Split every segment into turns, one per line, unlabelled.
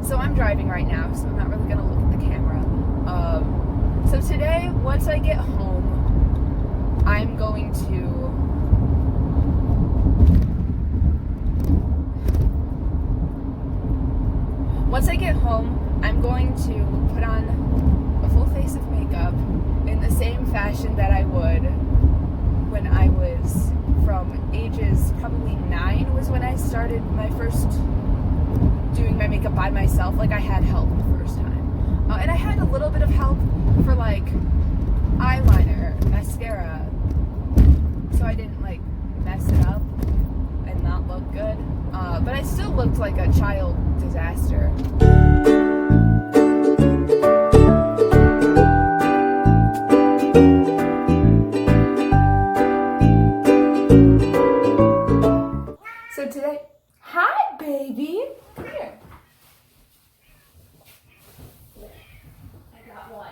So I'm driving right now, so I'm not really gonna look at the camera. So today, once I get home, I'm going to put on a full face of makeup in the same fashion that I would when I was from ages probably 9 was when I started my first doing my makeup by myself. Like I had help the first time, and I had a little bit of help for like eyeliner, mascara, so I didn't like mess it up and not look good, but I still looked like a child disaster. So today, hi baby, come here. I got one.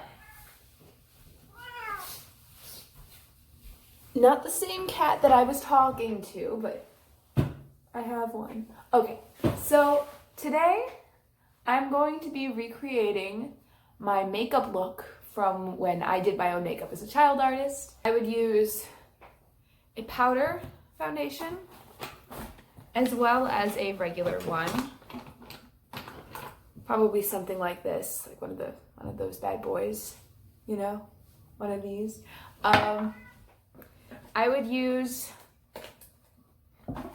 Not the same cat that I was talking to, but I have one. Okay, so today I'm going to be recreating my makeup look from when I did my own makeup as a child artist. I would use a powder foundation as well as a regular one. Probably something like this, like one of those bad boys, you know, one of these. I would use,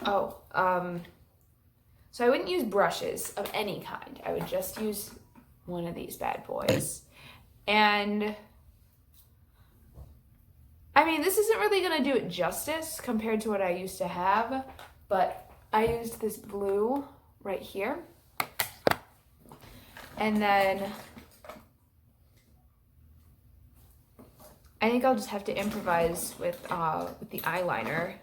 so I wouldn't use brushes of any kind. I would just use one of these bad boys. And I mean, this isn't really gonna do it justice compared to what I used to have, but I used this blue right here. And then I think I'll just have to improvise with the eyeliner,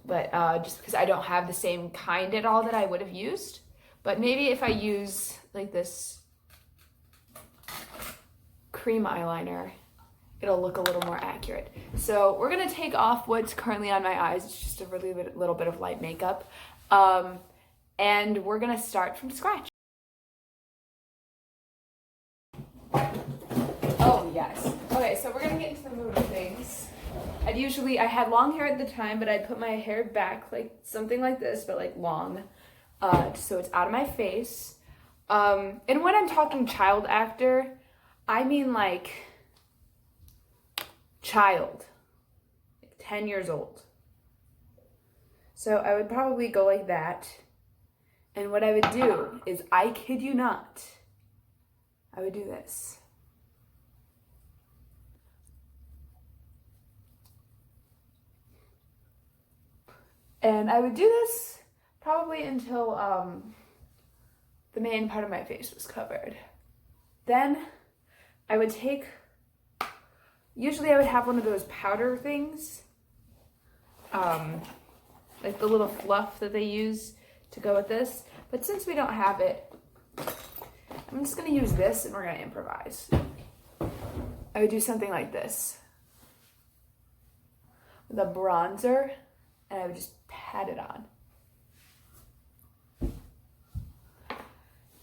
but just because I don't have the same kind at all that I would have used. But maybe if I use like this cream eyeliner, it'll look a little more accurate. So we're gonna take off what's currently on my eyes. It's just a little bit of light makeup, and we're gonna start from scratch. Oh yes. Okay, so we're gonna get into the mood of things. I had long hair at the time, but I'd put my hair back like something like this, but like long, so it's out of my face. And when I'm talking child actor, I mean like child, like 10 years old. So I would probably go like that. And what I would do is, I kid you not, I would do this. And I would do this probably until the main part of my face was covered. Then I would take, usually I would have one of those powder things, like the little fluff that they use to go with this. But since we don't have it, I'm just gonna use this and we're gonna improvise. I would do something like this with a bronzer, and I would just pat it on.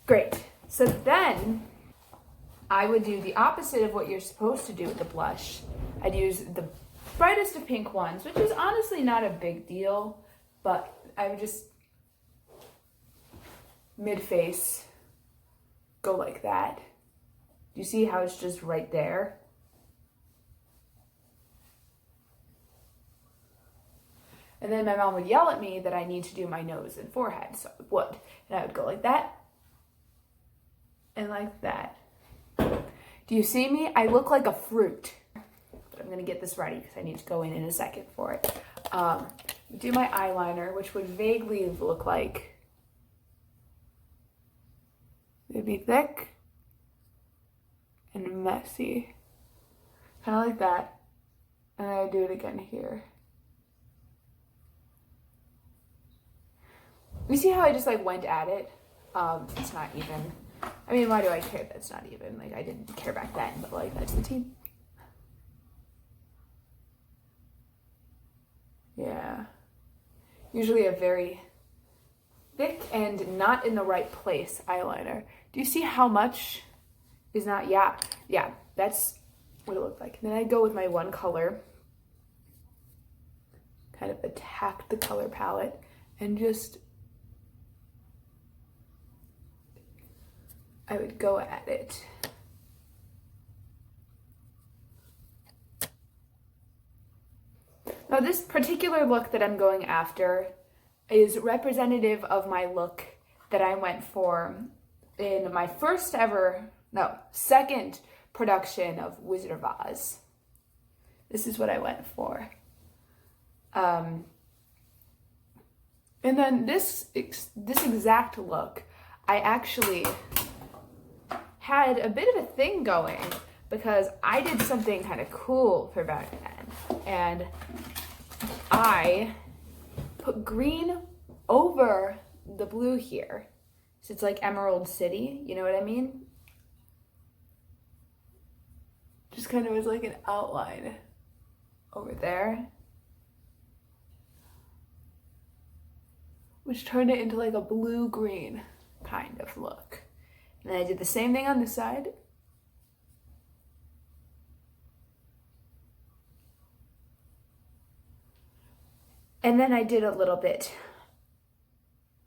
Great. So then I would do the opposite of what you're supposed to do with the blush. I'd use the brightest of pink ones, which is honestly not a big deal, but I would just mid-face go like that. You see how it's just right there? And then my mom would yell at me that I need to do my nose and forehead, so I would. And I would go like that, and like that. Do you see me? I look like a fruit. But I'm gonna get this ready because I need to go in a second for it. Do my eyeliner, which would vaguely look like, it'd be thick and messy. Kind of like that. And I do it again here. You see how I just like went at it? It's not even. I mean, why do I care that it's not even? Like, I didn't care back then, but like, that's the team. Yeah. Usually a very thick and not in the right place eyeliner. Do you see how much is not? Yeah, that's what it looked like. And then I go with my one color, kind of attack the color palette, and just, I would go at it. Now this particular look that I'm going after is representative of my look that I went for in my second production of Wizard of Oz. This is what I went for. And then this exact look, I actually had a bit of a thing going because I did something kind of cool for back then. And I put green over the blue here. So it's like Emerald City, you know what I mean? Just kind of as like an outline over there. Which turned it into like a blue-green kind of look. And then I did the same thing on this side. And then I did a little bit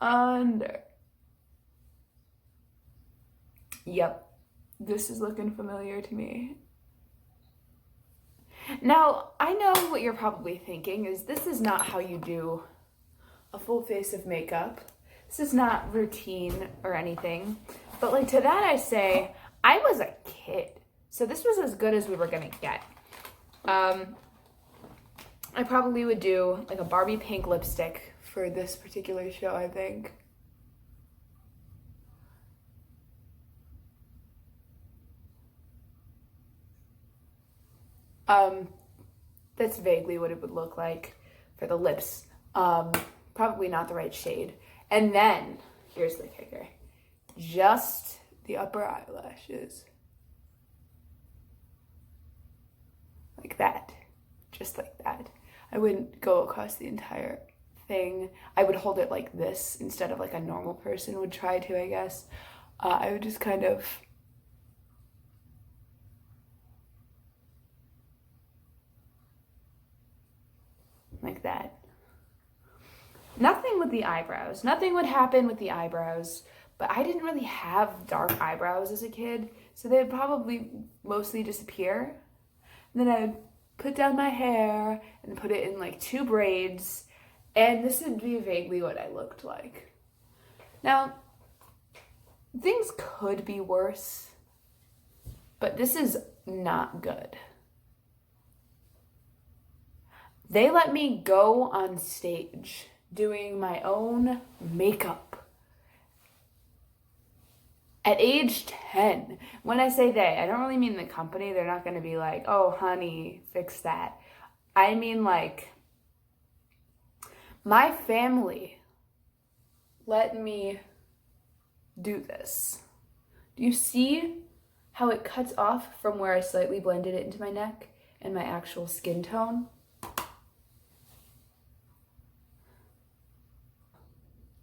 under. Yep, this is looking familiar to me. Now, I know what you're probably thinking is this is not how you do a full face of makeup. This is not routine or anything. But like to that I say, I was a kid. So this was as good as we were gonna get. I probably would do like a Barbie pink lipstick for this particular show, I think. That's vaguely what it would look like for the lips. Probably not the right shade. And then, here's the kicker. Just the upper eyelashes. Like that. Just like that. I wouldn't go across the entire thing. I would hold it like this instead of like a normal person would try to, I guess. I would just kind of like that. Nothing with the eyebrows. Nothing would happen with the eyebrows, but I didn't really have dark eyebrows as a kid, so they would probably mostly disappear. And then I would put down my hair and put it in like 2 braids, and this would be vaguely what I looked like. Now, things could be worse, but this is not good. They let me go on stage doing my own makeup at age 10. When I say they, I don't really mean the company. They're not going to be like, oh, honey, fix that. I mean like my family let me do this. Do you see how it cuts off from where I slightly blended it into my neck and my actual skin tone?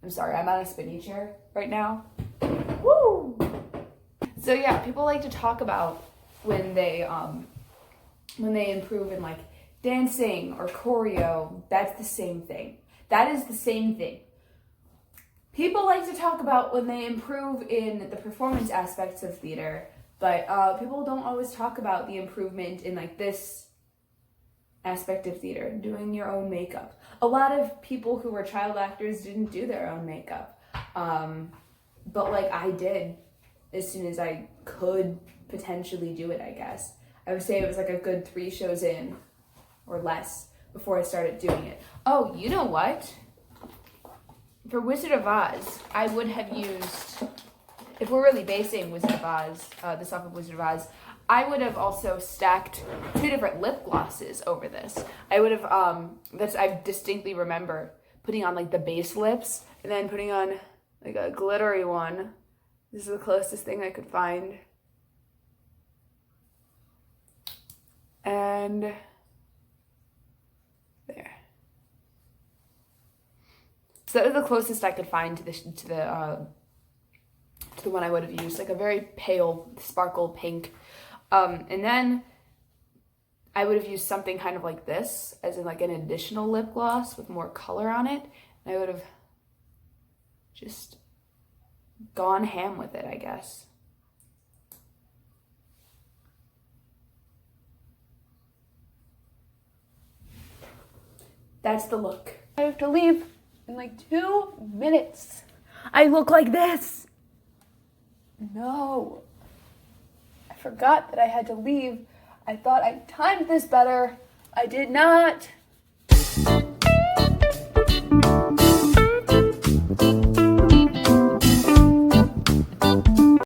I'm sorry, I'm on a spinny chair right now. Woo! So yeah, people like to talk about when they improve in like dancing or choreo. That's the same thing. That is the same thing. People like to talk about when they improve in the performance aspects of theater, but people don't always talk about the improvement in like this aspect of theater, doing your own makeup. A lot of people who were child actors didn't do their own makeup, but like I did as soon as I could potentially do it, I guess. I would say it was like a good 3 shows in or less before I started doing it. Oh, you know what? For Wizard of Oz, I would have used, if we're really basing Wizard of Oz, this off of Wizard of Oz, I would have also stacked 2 different lip glosses over this. I would have, I distinctly remember putting on like the base lips and then putting on like a glittery one. This is the closest thing I could find. And there. So that was the closest I could find to the one I would have used, like a very pale sparkle pink. And then I would have used something kind of like this, as in like an additional lip gloss with more color on it. And I would have just gone ham with it, I guess. That's the look. I have to leave in like 2 minutes. I look like this. No. I forgot that I had to leave. I thought I timed this better. I did not.